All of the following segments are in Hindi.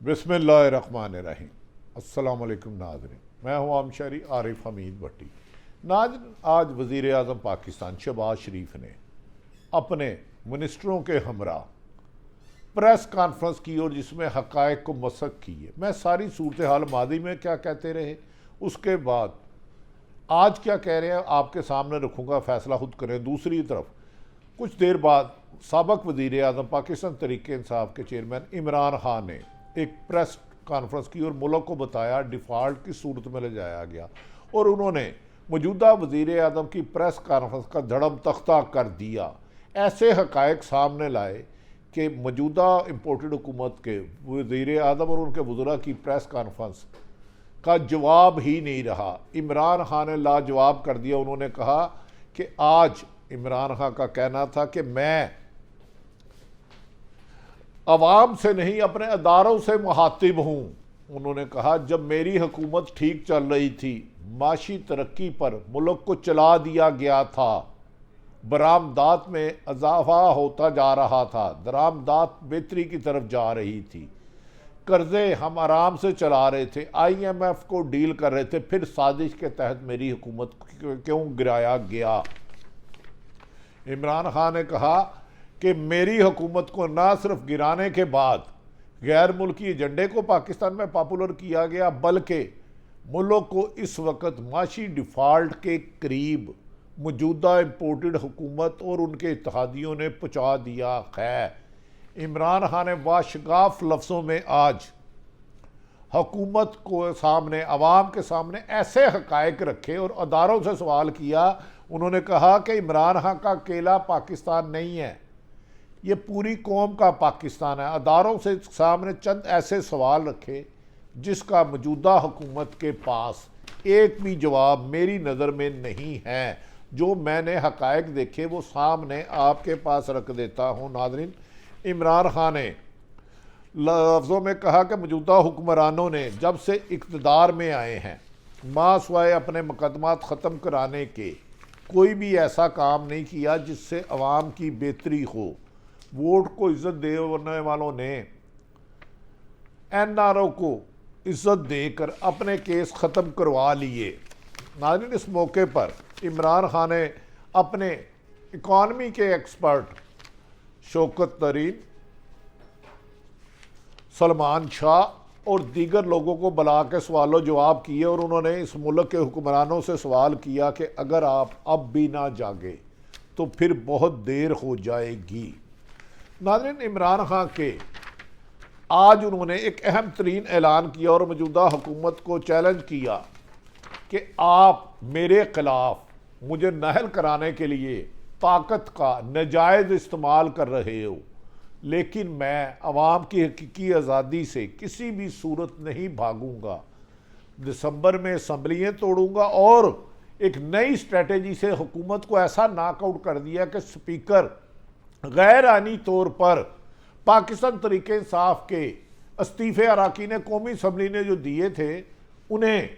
बिस्मिल्लाहिर्रहमानिर्रहीम। अस्सलाम वालेकुम नाज़रीन, मैं हूँ आमशरी आरिफ हमीद भट्टी। नाज़रीन, आज वज़ीर आज़म पाकिस्तान शहबाज शरीफ ने अपने मिनिस्टरों के हमरा प्रेस कॉन्फ्रेंस की और जिसमें हक़ाइक़ को मसक की है। मैं सारी सूरत हाल मादी में क्या कहते रहे, उसके बाद आज क्या कह रहे हैं आपके सामने रखूँगा, फ़ैसला खुद करें। दूसरी तरफ कुछ देर बाद साबक वज़ीर आज़म पाकिस्तान तहरीक इंसाफ के चेयरमैन इमरान खान ने एक प्रेस कॉन्फ्रेंस की और मुल्क को बताया डिफ़ॉल्ट की सूरत में ले जाया गया, और उन्होंने मौजूदा वज़ीर आज़म की प्रेस कॉन्फ्रेंस का धड़म तख्ता कर दिया। ऐसे हक़ाइक़ सामने लाए कि मौजूदा इम्पोर्टेड हुकूमत के वज़ीर आज़म और उनके वज़रा की प्रेस कॉन्फ्रेंस का जवाब ही नहीं रहा। इमरान खान ने लाजवाब कर दिया। उन्होंने कहा कि आज इमरान खान का कहना था कि मैं अवाम से नहीं अपने अदारों से मुखातिब हूँ। उन्होंने कहा जब मेरी हुकूमत ठीक चल रही थी, माशी तरक्की पर मुल्क को चला दिया गया था, बरामदात में इजाफा होता जा रहा था, दरामदात बेहतरी की तरफ जा रही थी, कर्जे हम आराम से चला रहे थे, IMF को डील कर रहे थे, फिर साजिश के तहत मेरी हुकूमत क्यों गिराया गया। इमरान खान ने कहा कि मेरी हुकूमत को ना सिर्फ गिराने के बाद गैर मुल्की एजेंडे को पाकिस्तान में पॉपुलर किया गया, बल्कि मुल्क को इस वक्त माशी डिफ़ॉल्ट के करीब मौजूदा इम्पोर्टेड हुकूमत और उनके इत्तेहादियों ने पहुँचा दिया है। इमरान खान ने वाशगाफ लफ्ज़ों में आज हुकूमत को सामने, अवाम के सामने ऐसे हक़ाइक़ रखे और अदारों से सवाल किया। उन्होंने कहा कि इमरान खान का अकेला पाकिस्तान नहीं है, ये पूरी कौम का पाकिस्तान है। अदारों से सामने चंद ऐसे सवाल रखे जिसका मौजूदा हुकूमत के पास एक भी जवाब मेरी नज़र में नहीं है। जो मैंने हक़ाइक़ देखे वो सामने आपके पास रख देता हूँ। नाज़रीन, इमरान खान ने लफ्ज़ों में कहा कि मौजूदा हुक्मरानों ने जब से इक़्तिदार में आए हैं, माँ सिवाय अपने मुकदमात ख़त्म कराने के कोई भी ऐसा काम नहीं किया जिससे अवाम की बेहतरी हो। वोट को इज्जत देने वालों ने NRO को इज्जत देकर अपने केस ख़त्म करवा लिए। नाज़रीन, इस मौके पर इमरान खान ने अपने इकॉनमी के एक्सपर्ट शौकत तरीन, सलमान शाह और दीगर लोगों को बुला के सवालों जवाब किए, और उन्होंने इस मुल्क के हुक्मरानों से सवाल किया कि अगर आप अब भी ना जागे तो फिर बहुत देर हो जाएगी। नाज़रीन, इमरान खान के आज उन्होंने एक अहम तरीन ऐलान किया और मौजूदा हुकूमत को चैलेंज किया कि आप मेरे ख़िलाफ़ मुझे नाअहल कराने के लिए ताकत का नाजायज़ इस्तेमाल कर रहे हो, लेकिन मैं अवाम की हकीकी आज़ादी से किसी भी सूरत नहीं भागूंगा। दिसंबर में असम्बलियाँ तोड़ूंगा और एक नई स्ट्रेटजी से हुकूमत को ऐसा नाकआउट कर दिया कि स्पीकर गैर आइनी तौर पर पाकिस्तान तहरीक इंसाफ के इस्तीफ़े अरकान कौमी असम्बली ने जो दिए थे उन्हें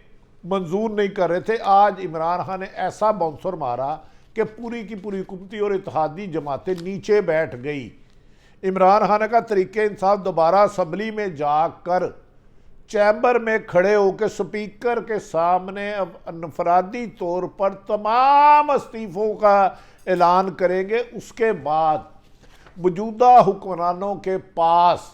मंजूर नहीं कर रहे थे। आज इमरान खान ने ऐसा बाउंसर मारा कि पूरी की पूरी हुकूमती और इत्तेहादी जमातें नीचे बैठ गई। इमरान खान का तहरीक इंसाफ दोबारा असम्बली में जाकर चैम्बर में खड़े होकर स्पीकर के सामने अब अनफरादी तौर पर तमाम इस्तीफ़ों का ऐलान करेंगे। उसके बाद मौजूदा हुक्मरानों के पास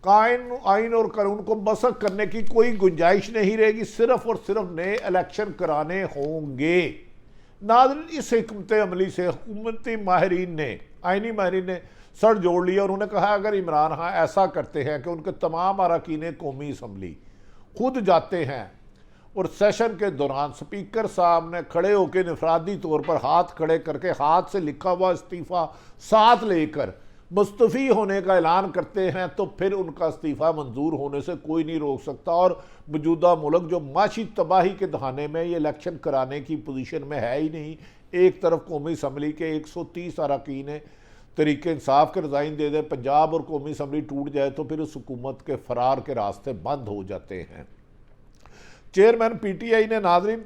आइन और कानून को मसक करने की कोई गुंजाइश नहीं रहेगी, सिर्फ और सिर्फ नए इलेक्शन कराने होंगे। नाज़रीन, इस हिकमत अमली से हुकूमती माहिरीन ने, आइनी माहिरीन ने सर जोड़ लिया। उन्होंने कहा अगर इमरान खान ऐसा करते हैं कि उनके तमाम अरकान कौमी असम्बली खुद जाते हैं और सेशन के दौरान स्पीकर सामने खड़े होकर इनफरादी तौर पर हाथ खड़े करके हाथ से लिखा हुआ इस्तीफ़ा साथ लेकर मुस्तफ़ी होने का ऐलान करते हैं, तो फिर उनका इस्तीफ़ा मंजूर होने से कोई नहीं रोक सकता। और मौजूदा मुल्क जो माशी तबाही के दहाने में ये इलेक्शन कराने की पोजीशन में है ही नहीं। एक तरफ कौमी असम्बली के 130 अरकान तहरीक इंसाफ के रिज़ाइन दे दे, पंजाब और कौमी असम्बली टूट जाए तो फिर उस हुकूमत के फ़रार के रास्ते बंद हो जाते हैं। चेयरमैन PTI ने नाज़रीन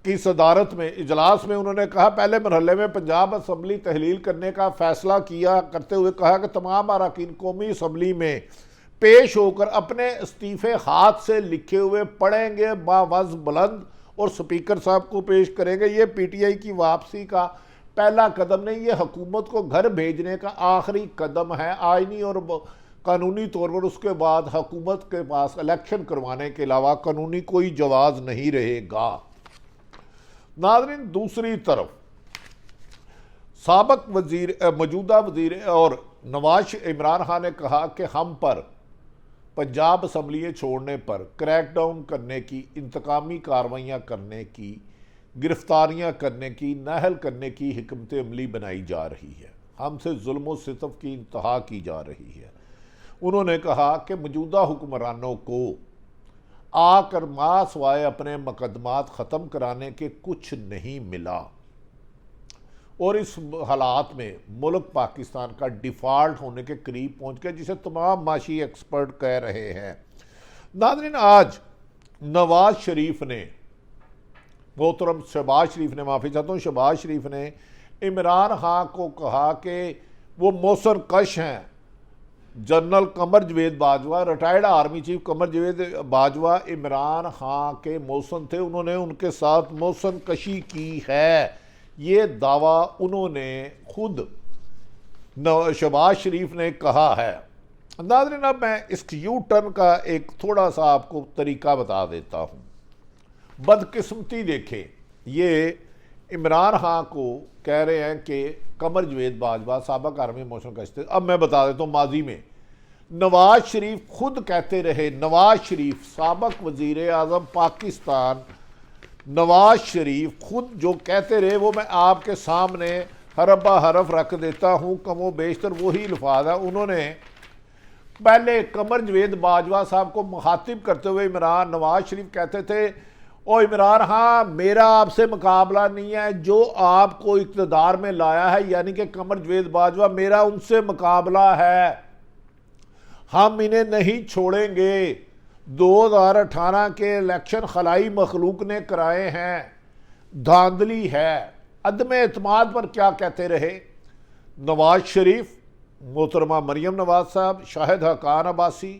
की सदारत में इजलास में उन्होंने कहा पहले मरहले में पंजाब असम्बली तहलील करने का फ़ैसला किया करते हुए कहा कि तमाम अरकान कौमी असम्बली में पेश होकर अपने इस्तीफे हाथ से लिखे हुए पढ़ेंगे बावज बुलंद और स्पीकर साहब को पेश करेंगे। ये पीटीआई की वापसी का पहला कदम नहीं, ये हुकूमत को घर भेजने का आखिरी कदम है। आईनी और कानूनी तौर पर उसके बाद हुकूमत के पास इलेक्शन करवाने के अलावा कानूनी कोई जवाब नहीं रहेगा। नाज़रीन, दूसरी तरफ साबिक वजीर मौजूदा वजीर और नवाज इमरान खान ने कहा कि हम पर पंजाब असम्बलियाँ छोड़ने पर क्रैकडाउन करने की, इंतकामी कार्रवाइयाँ करने की, गिरफ्तारियाँ करने की, नाहल करने की हिकमत अमली बनाई जा रही है। हमसे जुल्म व सितम की इंतहा की जा रही है। उन्होंने कहा कि मौजूदा हुक्मरानों को आकर मासवाए अपने मुकदमात ख़त्म कराने के कुछ नहीं मिला और इस हालात में मुल्क पाकिस्तान का डिफ़ॉल्ट होने के करीब पहुंच गया, जिसे तमाम माशी एक्सपर्ट कह रहे हैं। नाज़रीन, आज नवाज शरीफ ने, मोहतरम शहबाज शरीफ ने, माफ़ी चाहता हूँ, शहबाज शरीफ ने इमरान खान को कहा कि वो मौसर कश हैं। General Qamar Javed Bajwa, retired army chief Qamar Javed Bajwa Imran Khan के मौसन थे, उन्होंने उनके साथ मौसन कशी की है। ये दावा उन्होंने खुद शहबाज शरीफ ने कहा है। नाज़रीन, अब मैं इस यू टर्न का एक थोड़ा सा आपको तरीका बता देता हूँ। बदकिस्मती देखें, ये इमरान खान को कह रहे हैं कि कमर जवेद बाजवा साबिक आर्मी मोशन का इस्तेमाल। अब मैं बता देता हूँ, माजी में नवाज शरीफ खुद कहते रहे, नवाज शरीफ साबिक वजीर आज़म पाकिस्तान, नवाज शरीफ खुद जो कहते रहे वो मैं आपके सामने हरफ बा हरफ रख देता हूँ, कमो बेशतर वही अल्फाज है। उन्होंने पहले कमर जवेद बाजवा साहब को मुखातिब करते हुए नवाज शरीफ कहते थे, ओ इमरान, हाँ मेरा आपसे मुकाबला नहीं है, जो आपको इक़्तिदार में लाया है यानी कि कमर जवेद बाजवा, मेरा उनसे मुकाबला है, हम इन्हें नहीं छोड़ेंगे। 2018 के इलेक्शन खलाई मखलूक ने कराए हैं, धांधली है। अदम एतमाद पर क्या कहते रहे नवाज शरीफ, मोहतरमा मरियम नवाज साहब, शाहिद हकान अब्बासी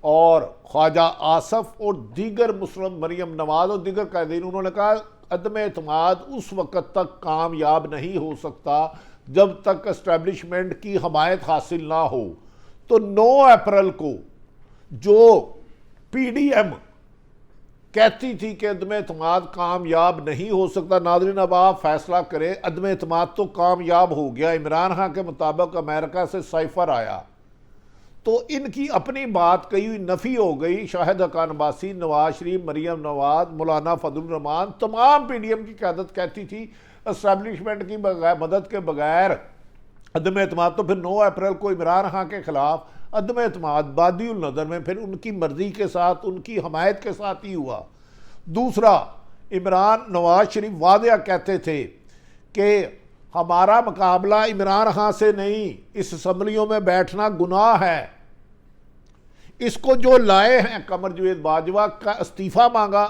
और ख्वाजा आसफ और दीगर मुस्लिम मरियम नवाज और दीगर कैदीन, उन्होंने कहा अदम एतमाद उस वक़्त तक कामयाब नहीं हो सकता जब तक एस्टेब्लिशमेंट की हमायत हासिल ना हो। तो 9 अप्रैल को जो पीडीएम कहती थी कि अदम एतमाद कामयाब नहीं हो सकता, नाज़रीन अब आप फैसला करें, अदम एतमाद तो कामयाब हो गया। इमरान खान के मुताबिक अमेरिका से साइफर आया तो इनकी अपनी बात कही हुई नफ़ी हो गई। शाहिद हकान अब्बासी, नवाज शरीफ, मरियम नवाज, मौलाना फजलुर रहमान, तमाम पीडीएम की क़यादत कहती थी एस्टेब्लिशमेंट की मदद के बगैर अदम एतमाद। तो फिर 9 अप्रैल को इमरान खान के खिलाफ अदम एतमाद बादिउल नज़र में फिर उनकी मर्जी के साथ, उनकी हमायत के साथ ही हुआ। दूसरा, नवाज शरीफ वादिया कहते थे कि हमारा मुकाबला इमरान खान से नहीं, इस असम्बलियों में बैठना गुनाह है। इसको जो लाए हैं कमर जवेद बाजवा का इस्तीफ़ा मांगा,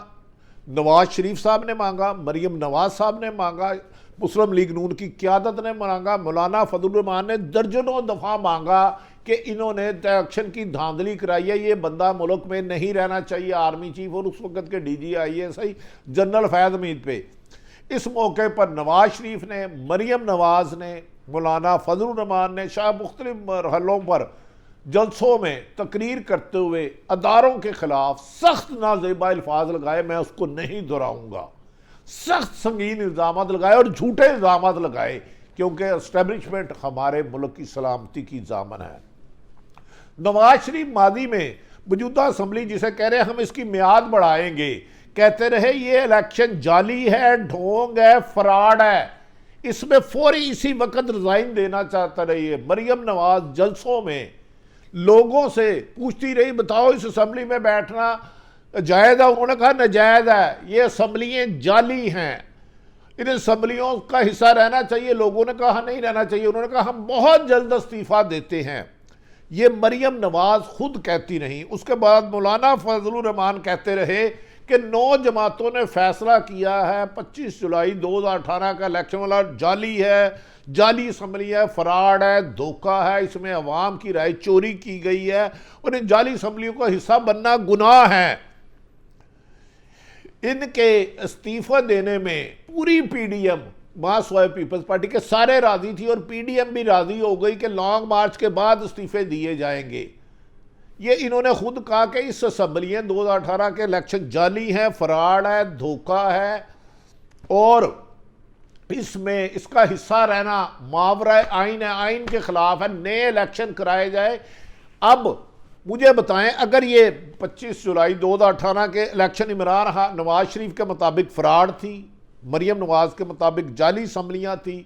नवाज शरीफ साहब ने मांगा, मरियम नवाज साहब ने मांगा, मुस्लिम लीग नून की क़यादत ने मांगा, मौलाना फजलुर रहमान ने दर्जनों दफ़ा मांगा कि इन्होंने इलेक्शन की धांधली कराई है, ये बंदा मुल्क में नहीं रहना चाहिए। आर्मी चीफ और उस वक़्त के DGISI जनरल फैज़ हमीद पे। इस मौके पर नवाज शरीफ ने, मरियम नवाज ने, मौलाना फजलुर रहमान ने शाह मुख्तलिफ मरहलों पर जलसों में तकरीर करते हुए अदारों के खिलाफ सख्त नाजेबा अल्फाज लगाए। मैं उसको नहीं दोहराऊंगा। सख्त संगीन इल्ज़ाम लगाए और झूठे इल्ज़ाम लगाए, क्योंकि एस्टेब्लिशमेंट हमारे मुल्क की सलामती की जामन है। नवाज शरीफ मादी में मौजूदा असम्बली जिसे कह रहे हैं हम इसकी मियाद बढ़ाएंगे, कहते रहे ये इलेक्शन जाली है, ढोंग है, फ्रॉड है, इसमें फौरी इसी वक्त रिजाइन देना चाहता रही है। मरियम नवाज जलसों में लोगों से पूछती रही, बताओ इस असम्बली में बैठना जायज़ है? उन्होंने कहा नाजायज़ है, ये असम्बलियाँ जाली हैं, इन असम्बलियों का हिस्सा रहना चाहिए। लोगों ने कहा नहीं रहना चाहिए। उन्होंने कहा हम बहुत जल्द इस्तीफ़ा देते हैं। ये मरियम नवाज खुद कहती रही। उसके बाद मौलाना फजलुर रहमान कहते रहे कि 9 जमातों ने फैसला किया है 25 जुलाई 2018 का इलेक्शन वाला जाली है, जाली असम्बली है, फ्रॉड है, धोखा है, इसमें अवाम की राय चोरी की गई है और इन जाली असम्बलियों का हिस्सा बनना गुनाह है। इनके इस्तीफा देने में पूरी पीडीएम, मार्क्सवादी पीपल्स पार्टी के सारे राजी थी और पीडीएम भी राजी हो गई कि लॉन्ग मार्च के बाद इस्तीफे दिए जाएंगे। ये इन्होंने खुद कहा कि इस असम्बलियाँ 2018 के इलेक्शन जाली हैं, फ्रॉड है, धोखा है और इसमें इसका हिस्सा रहना मावरा आइन है, आइन के खिलाफ है, नए इलेक्शन कराए जाए। अब मुझे बताएं, अगर ये 25 जुलाई 2018 के इलेक्शन इमरान खान नवाज शरीफ के मुताबिक फ्रॉड थी, मरियम नवाज के मुताबिक जाली असम्बलियाँ थी,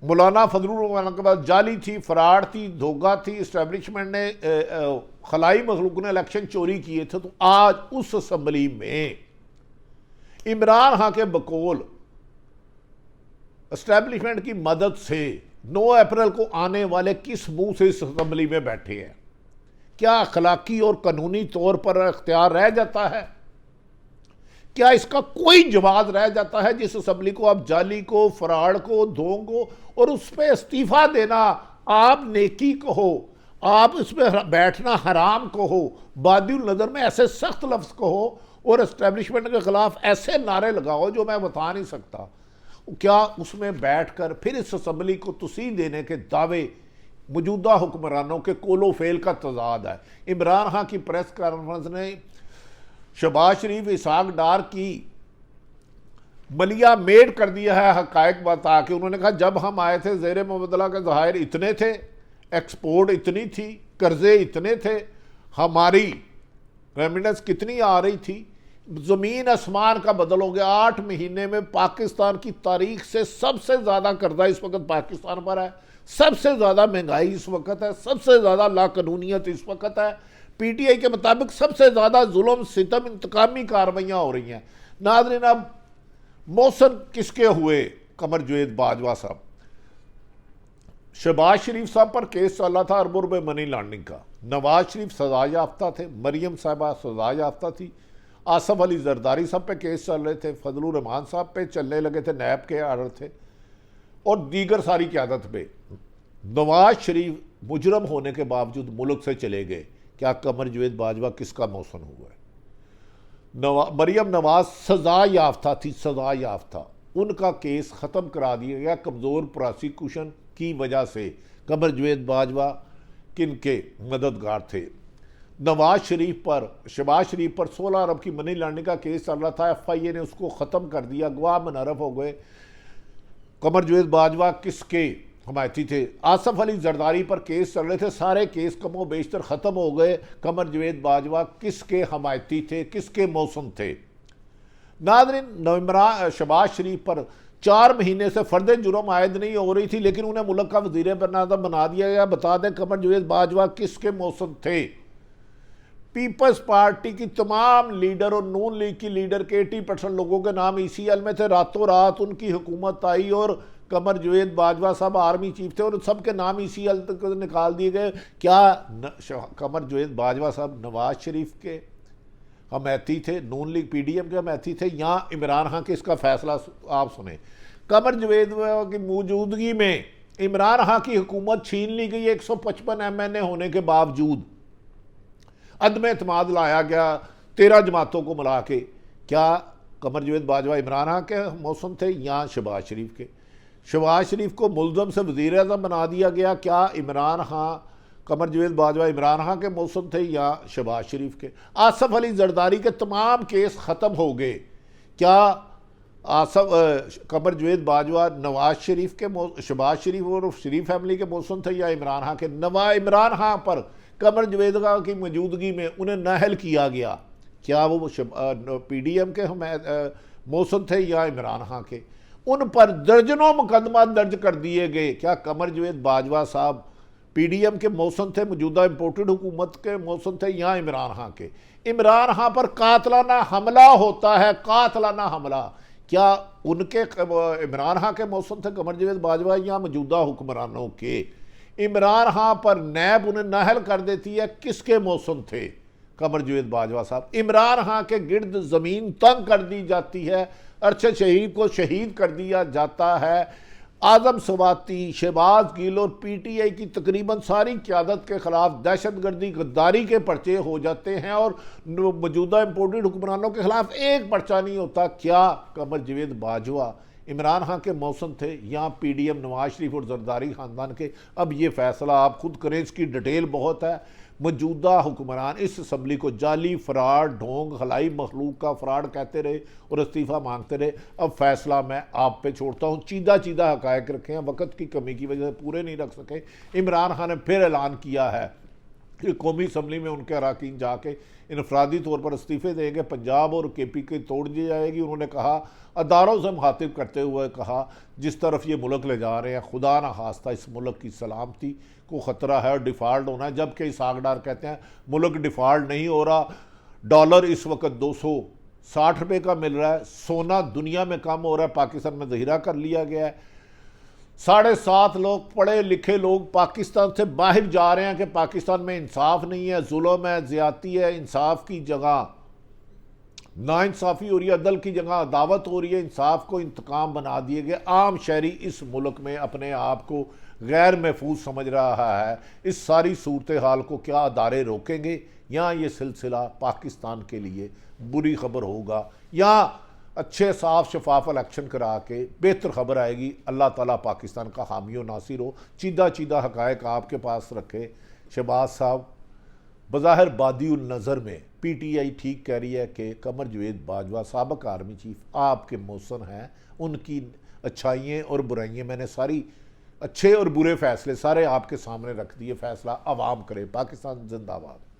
मौलाना फजलुर रहमान के बाद जाली थी, फ्रॉड थी, धोखा थी, इस्टेब्लिशमेंट ने खलाई मखलूक ने इलेक्शन चोरी किए थे, तो आज उस असम्बली में इमरान खान के बकौल इस्टेब्लिशमेंट की मदद से 9 अप्रैल को आने वाले किस मुंह से इस असम्बली में बैठे हैं? क्या अखलाकी और कानूनी तौर पर इख्तियार रह जाता है? क्या इसका कोई जवाब रह जाता है जिस असम्बली को आप जाली को, फ्रॉड को, धोखे को और उस पर इस्तीफा देना आप नेकी कहो, आप इस पर बैठना हराम कहो, बादिउल नज़र में ऐसे सख्त लफ्ज़ कहो और इस्टेब्लिशमेंट के खिलाफ ऐसे नारे लगाओ जो मैं बता नहीं सकता? क्या उसमें बैठकर फिर इस असम्बली को तसीह देने के दावे मौजूदा हुक्मरानों के कोलो फेल का तजाद है? इमरान खान की प्रेस कॉन्फ्रेंस ने शहबाज शरीफ, इसहाक डार की मलिया मेड कर दिया है हकायक बता के। उन्होंने कहा जब हम आए थे ज़ेर मुबदला के ज़हायर इतने थे, एक्सपोर्ट इतनी थी, कर्जे इतने थे, हमारी रेमिडेंस कितनी आ रही थी, ज़मीन आसमान का बदल हो गया। 8 महीने में पाकिस्तान की तारीख से सबसे ज़्यादा कर्जा इस वक्त पाकिस्तान पर है, सबसे ज़्यादा महंगाई इस वक्त है, सबसे ज़्यादा लाकानूनियत इस वक्त है। पीटीआई के मुताबिक सबसे ज़्यादा जुल्म, सितम, इंतकामी कार्रवाइयाँ हो रही हैं। नाज़रीन, अब मौसम किसके हुए? कमर जवेद बाजवा साहब, शहबाज शरीफ साहब पर केस चल रहा था अरबों रुपये मनी लॉन्ड्रिंग का। नवाज शरीफ सजा याफ्ता थे, मरियम साहबा सजा याफ्ता थी, आसफ अली जरदारी साहब पे केस चल रहे थे, फजलुर रहमान साहब पे चलने लगे थे, नैब के आर्डर थे और दीगर सारी क़यादत पे। नवाज शरीफ मुजरम होने के बावजूद मुल्क से चले गए। क्या कमर जवेद बाजवा किसका मौसन हुआ है? मरियम नवाज सजा याफ्ता थी, सजा याफ्ता, उनका केस ख़त्म करा दिया गया कमज़ोर प्रोसिक्यूशन की वजह से। कमर जवेद बाजवा किन के मददगार थे? नवाज शरीफ पर, शहबाज शरीफ पर 16 अरब की मनी लॉन्ड्रिंग का केस चल रहा था, FIA ने उसको ख़त्म कर दिया, गवाह मुनर्रफ हो गए। कमर जवेद बाजवा किसके हमायती थे? आसफ अली जरदारी पर केस चल रहे थे, सारे केस कमो बेशतर ख़त्म हो गए। कमर जवेद बाजवा किसके हमायती थे, किसके मौसम थे? नाज़रीन, शहबाज शरीफ पर 4 महीने से फर्द जुर्म आयद नहीं हो रही थी, लेकिन उन्हें मुल्क का वज़ीर बना दिया गया। बता दें कमर जवेद बाजवा किसके मौसम थे? पीपल्स पार्टी की तमाम लीडर और नून लीग की लीडर के 80% लोगों के नाम ECL में थे। रातों रात उनकी हुकूमत आई और कमर जवेद बाजवा साहब आर्मी चीफ थे और सबके नाम ECL तक निकाल दिए गए। क्या कमर जवेद बाजवा साहब नवाज शरीफ के हमायती थे, नून लीग PDM के हमायती थे, या इमरान खान के? इसका फैसला आप सुने। कमर जवेद की मौजूदगी में इमरान खान की हुकूमत छीन ली गई 155 MNA होने के बावजूद। अदम एतमाद लाया गया 13 जमातों को मिला के। क्या कमर जवेद बाजवा इमरान खान के मौसम थे या शहबाज शरीफ के? शहबाज शरीफ को मुल्ज़म से वज़ीर आज़म बना दिया गया। क्या इमरान खान, कमर जवेद बाजवा इमरान खान के मौसम थे या शहबाज शरीफ के? आसफ अली जरदारी के तमाम केस ख़त्म हो गए। क्या कमर जवेद बाजवा नवाज शरीफ के, शहबाज शरीफ और शरीफ फैमिली के मौसम थे या इमरान खान के? इमरान खान पर कमर जवेद की मौजूदगी में उन्हें नाहल किया गया। क्या वो PDM के मौसम थे या इमरान खान के? उन पर दर्जनों मुकदमा दर्ज कर दिए गए। क्या कमर जवेद बाजवा साहब PDM के मौसम थे, मौजूदा इम्पोर्टेड हुकूमत के मौसम थे या इमरान खान के? इमरान खान पर कातलाना हमला होता है, कातलाना हमला। क्या उनके इमरान खान के मौसम थे कमर जवेद बाजवा या मौजूदा हुक्मरानों के? इमरान खान पर नैब उन्हें नाहल कर देती है, किसके मौसम थे? कमर जावेद बाजवा साहब। इमरान खान के गिर्द ज़मीन तंग कर दी जाती है, अरशद शहीद को शहीद कर दिया जाता है, आजम सवाती, शहबाज गिल और पीटीआई की तकरीबन सारी क़यादत के खिलाफ दहशतगर्दी गद्दारी के पर्चे हो जाते हैं और मौजूदा इम्पोर्टेड हुक्मरानों के खिलाफ एक पर्चा नहीं होता। क्या कमर जावेद बाजवा इमरान खान के मौसम थे या पीडीएम नवाज शरीफ और जरदारी ख़ानदान के? अब ये फैसला आप खुद करें, इसकी डिटेल बहुत है। मौजूदा हुक्मरान इस असम्बली को जाली, फ्रॉड, ढोंग, खलाई मखलूक का फ्रॉड कहते रहे और इस्तीफ़ा मांगते रहे। अब फैसला मैं आप पे छोड़ता हूँ, चीदा चीदा हकायक रखे हैं, वक़्त की कमी की वजह से पूरे नहीं रख सके। इमरान खान ने फिर ऐलान किया है कि कौमी असम्बली में उनके अरकान जाके इनफरादी तौर पर इस्तीफ़े देंगे, पंजाब और केपी की तोड़ दी जाएगी। उन्होंने कहा, अदारों से मुखातिब करते हुए कहा, जिस तरफ ये मुल्क ले जा रहे हैं खुदा न खास्ता इस मुल्क की सलामती को ख़तरा है और डिफ़ाल्ट होना है। जबकि इसहाक डार कहते हैं मुल्क डिफ़ाल्ट नहीं हो रहा, डॉलर इस वक्त 260 रुपये का मिल रहा है, सोना दुनिया में कम हो रहा है, पाकिस्तान में ज़हीरा कर लिया गया है। 7.5 लोग पढ़े लिखे लोग पाकिस्तान से बाहर जा रहे हैं कि पाकिस्तान में इंसाफ नहीं है, जुल्म है, ज़्यादती है, इंसाफ की जगह नाइंसाफ़ी हो रही है, अदल की जगह अदावत हो रही है, इंसाफ को इंतकाम बना दिए गए। आम शहरी इस मुल्क में अपने आप को गैर महफूज समझ रहा है। इस सारी सूरत हाल को क्या अदारे रोकेंगे या ये सिलसिला पाकिस्तान के लिए बुरी खबर होगा या अच्छे साफ शफाफ इलेक्शन करा के बेहतर खबर आएगी? अल्लाह ताला पाकिस्तान का हामी और नासिर हो। चीदा चीदा हकायक आपके पास रखे। शहबाज साहब, बज़ाहिर बादिउल नज़र में पीटीआई ठीक कह रही है कि कमर जावेद बाजवा साबिक़ आर्मी चीफ आपके मौसन हैं, उनकी अच्छाइयाँ और बुराइयाँ मैंने सारी अच्छे और बुरे फैसले सारे आपके सामने रख दिए। फैसला अवाम करे। पाकिस्तान जिंदाबाद।